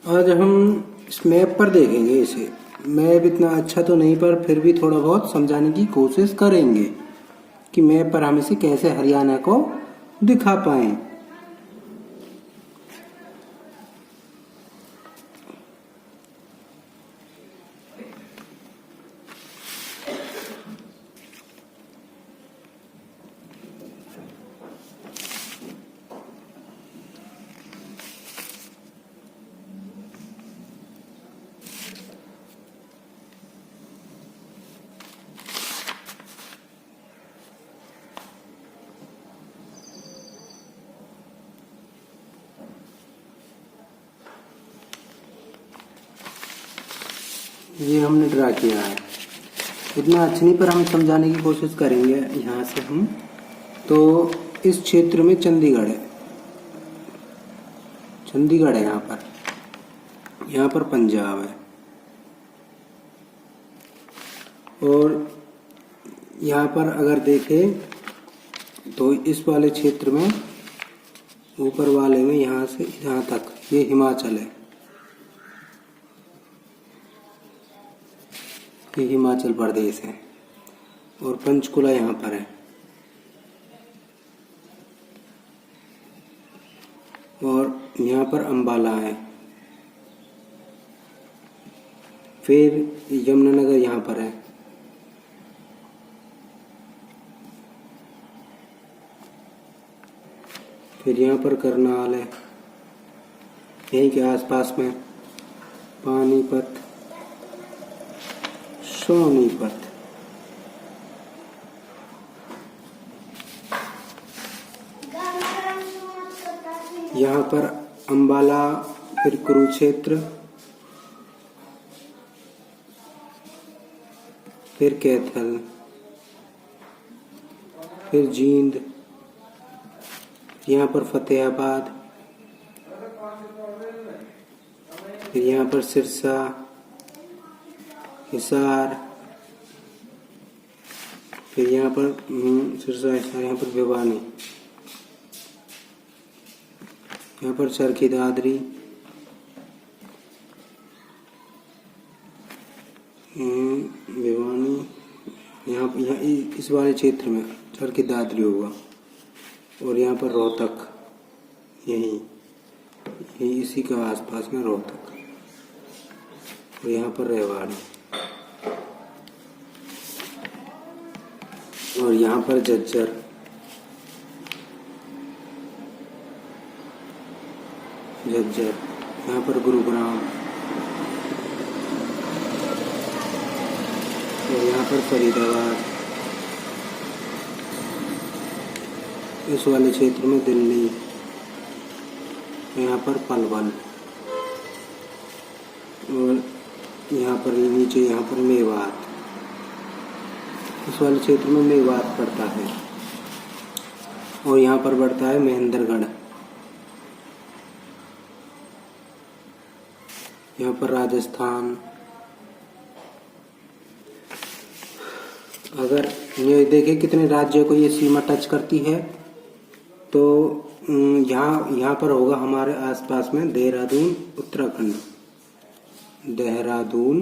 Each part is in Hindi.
आज हम इस मैप पर देखेंगे। इसे मैप इतना अच्छा तो नहीं, पर फिर भी थोड़ा बहुत समझाने की कोशिश करेंगे कि मैप पर हम इसे कैसे हरियाणा को दिखा पाएं। ये हमने ड्रा किया है, इतना अच्छा नहीं, पर हम समझाने की कोशिश करेंगे। यहाँ से हम तो इस क्षेत्र में चंडीगढ़ है, चंडीगढ़ है यहाँ पर पंजाब है, और यहाँ पर अगर देखें तो इस वाले क्षेत्र में, ऊपर वाले में, यहाँ से यहाँ तक ये हिमाचल है, ये हिमाचल प्रदेश है, और पंचकुला यहाँ पर है, और यहाँ पर अंबाला है, फिर यमुनानगर यहाँ पर है, फिर यहाँ पर करनाल है, यहीं के आसपास में पानीपत, सोनीपत, यहाँ पर अंबाला, फिर कुरुक्षेत्र, फिर कैथल, फिर जींद, यहाँ पर फतेहाबाद, फिर यहाँ पर सिरसा, हिसार, फिर यहाँ पर सिरसा, हिसार, यहाँ पर भिवानी, यहाँ पर चरखी दादरी, भिवानी, यहाँ इस वाले क्षेत्र में चरखी दादरी होगा, और यहाँ पर रोहतक, यही इसी के आसपास में रोहतक, और यहाँ पर रेवाड़ी, और यहाँ पर झज्जर, यहाँ पर गुरुग्राम, और यहाँ पर फरीदाबाद, इस वाले क्षेत्र में दिल्ली, यहाँ पर पलवल, और यहाँ पर नीचे यहाँ पर मेवात, इस वाले क्षेत्र में मेवात पड़ता है, और यहाँ पर पड़ता है महेंद्रगढ़, यहाँ पर राजस्थान। अगर ये देखें कितने राज्यों को ये सीमा टच करती है, तो यहाँ पर होगा हमारे आसपास में देहरादून, उत्तराखंड, देहरादून,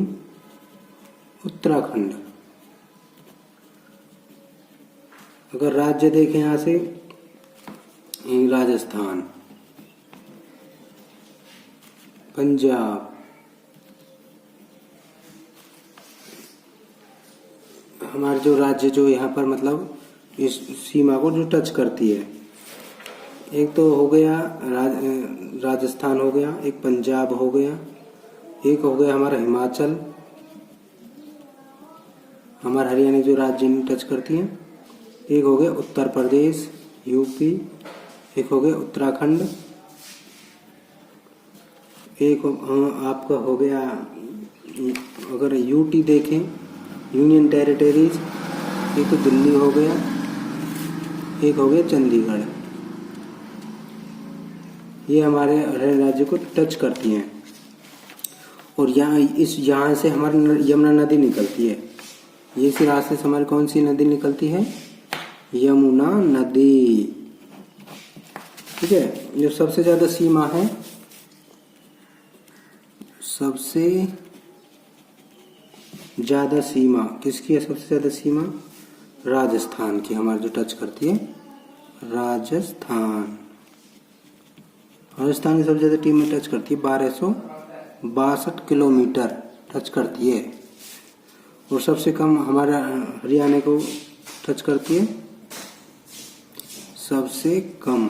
उत्तराखंड। अगर राज्य देखें यहाँ से, राजस्थान, पंजाब, हमारे जो राज्य जो यहाँ पर मतलब इस सीमा को जो टच करती है, एक तो हो गया राजस्थान हो गया, एक पंजाब हो गया, एक हो गया हमारा हिमाचल, हमारा हरियाणा जो राज्य में टच करती है, एक हो गया उत्तर प्रदेश, यूपी, एक हो गया उत्तराखंड, एक आपका हो गया, अगर यूटी देखें, यूनियन टेरिटरीज, एक तो दिल्ली हो गया, एक हो गया चंडीगढ़। ये हमारे राज्य को टच करती हैं, और यहाँ से हमारी यमुना नदी निकलती है। ये इसी रास्ते से हमारी कौन सी नदी निकलती है? यमुना नदी। ठीक है, जो सबसे ज्यादा सीमा है सबसे ज्यादा सीमा किसकी है? सबसे ज्यादा सीमा राजस्थान की, हमारे जो टच करती है राजस्थान। राजस्थान की सबसे ज्यादा टीम में टच करती है, 1262 किलोमीटर टच करती है। और सबसे कम हमारा हरियाणा को टच करती है, सबसे कम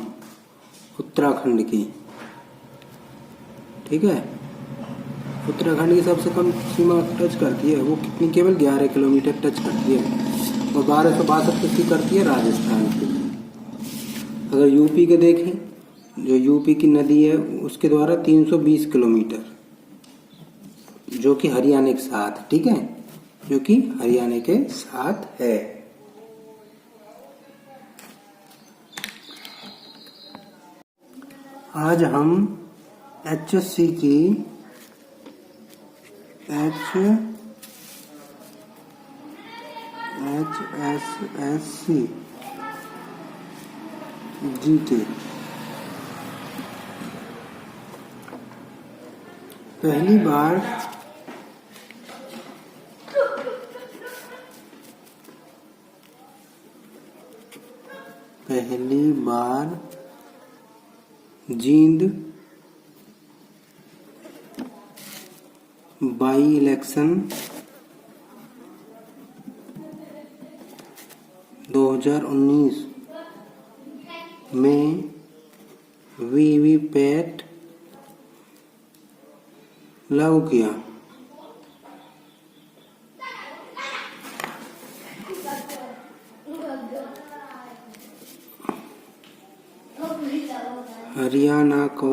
उत्तराखंड की। ठीक है, उत्तराखंड की सबसे कम सीमा टच करती है, वो कितनी? केवल 11 किलोमीटर टच करती है। और 1262 किसकी करती है? राजस्थान की। अगर यूपी के देखें, जो यूपी की नदी है उसके द्वारा 320 किलोमीटर, जो कि हरियाणा के साथ, ठीक है, जो कि हरियाणा के साथ है। आज हम HSC की HSSC जीके पहली बार जींद बाई इलेक्शन 2019 में वीवीपैट लागू किया। हरियाणा को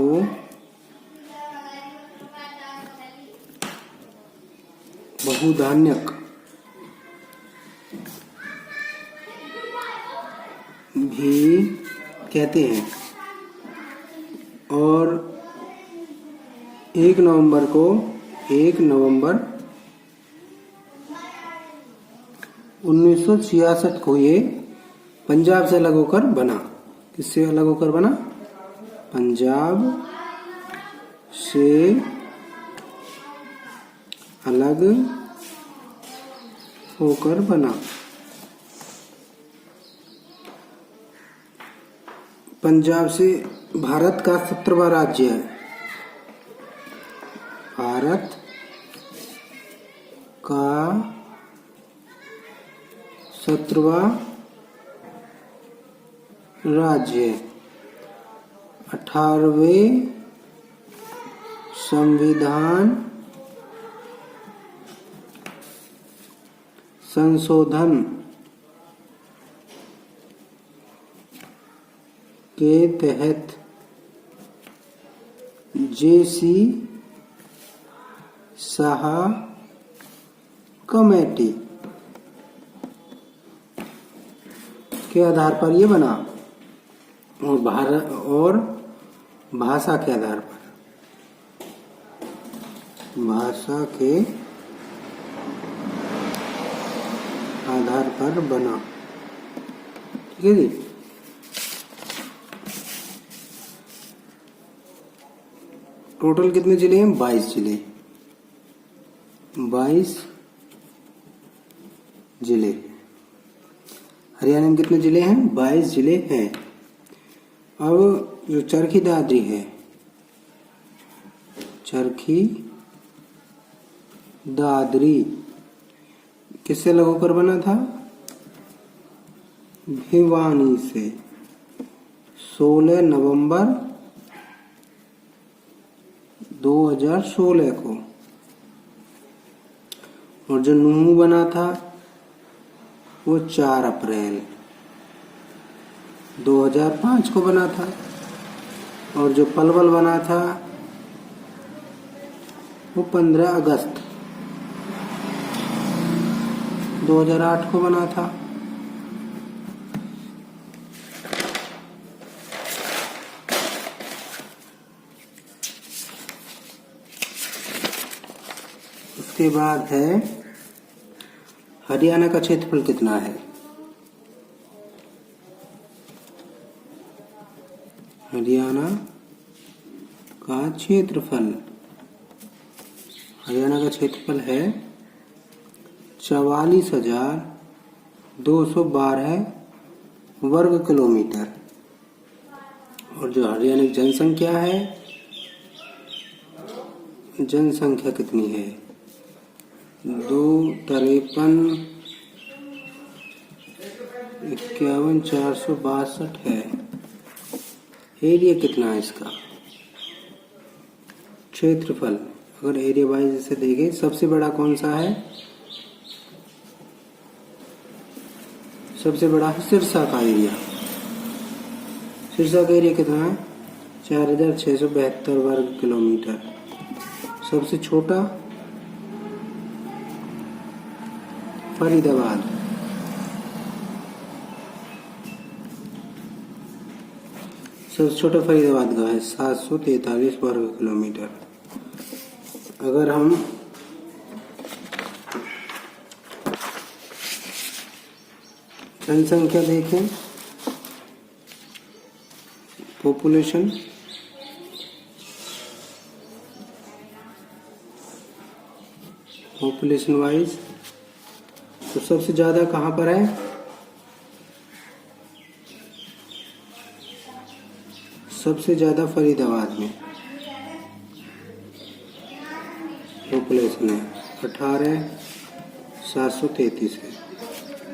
बहुधान्यक भी कहते हैं। और 1 नवंबर 1966 को ये पंजाब से अलग होकर बना। किससे अलग होकर बना? पंजाब से अलग होकर बना। पंजाब से भारत का 17वां राज्य है। भारत का 17वां राज्य, 18वें संविधान संशोधन के तहत JC शाह कमेटी के आधार पर ये बना। और भारत और भाषा के आधार पर, भाषा के आधार पर बना। ठीक है जी। टोटल कितने जिले हैं? 22 जिले। 22 जिले। हरियाणा में कितने जिले हैं? 22 जिले हैं। अब जो चरखी दादरी है, चरखी दादरी किससे अलग होकर बना था? भिवानी से 16 नवंबर 2016 को। और जो नूहू बना था वो 4 अप्रैल 2005 को बना था। और जो पलवल बना था वो 15 अगस्त 2008 को बना था। उसके बाद है हरियाणा का क्षेत्रफल कितना है? हरियाणा का क्षेत्रफल हरियाणा का क्षेत्रफल है 44,212 वर्ग किलोमीटर। और जो हरियाणा की जनसंख्या है, जनसंख्या कितनी है? 253,51,462 है। एरिया कितना है इसका? क्षेत्रफल अगर एरिया वाइज से देखें, सबसे बड़ा कौन सा है? सबसे बड़ा है सिरसा का एरिया। सिरसा का एरिया कितना है? 4,672 वर्ग किलोमीटर। सबसे छोटा फरीदाबाद, सबसे छोटा फरीदाबाद का है 743 वर्ग किलोमीटर। अगर हम जनसंख्या देखें, पॉपुलेशन, पॉपुलेशन वाइज, तो सबसे ज्यादा कहाँ पर है? सबसे ज्यादा फरीदाबाद में पॉपुलेशन है 18,733 है।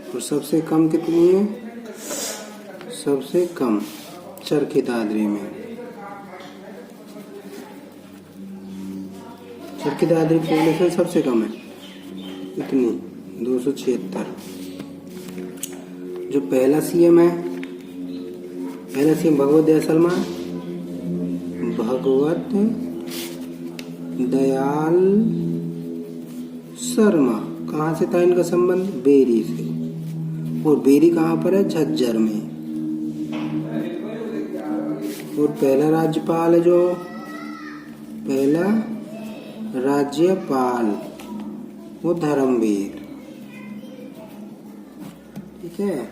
और सबसे कम कितनी है? सबसे कम चरखी दादरी में। चरखी दादरी पॉपुलेशन सबसे कम है, इतनी 276। जो पहला सीएम है, पहला सीएम भगवत दयाल शर्मा, भगवत दयाल शर्मा। कहाँ से था इनका संबंध? बेरी से। और बेरी कहाँ पर है? झज्जर में। और पहला राज्यपाल है, जो पहला राज्यपाल वो धर्मवीर। ठीक है।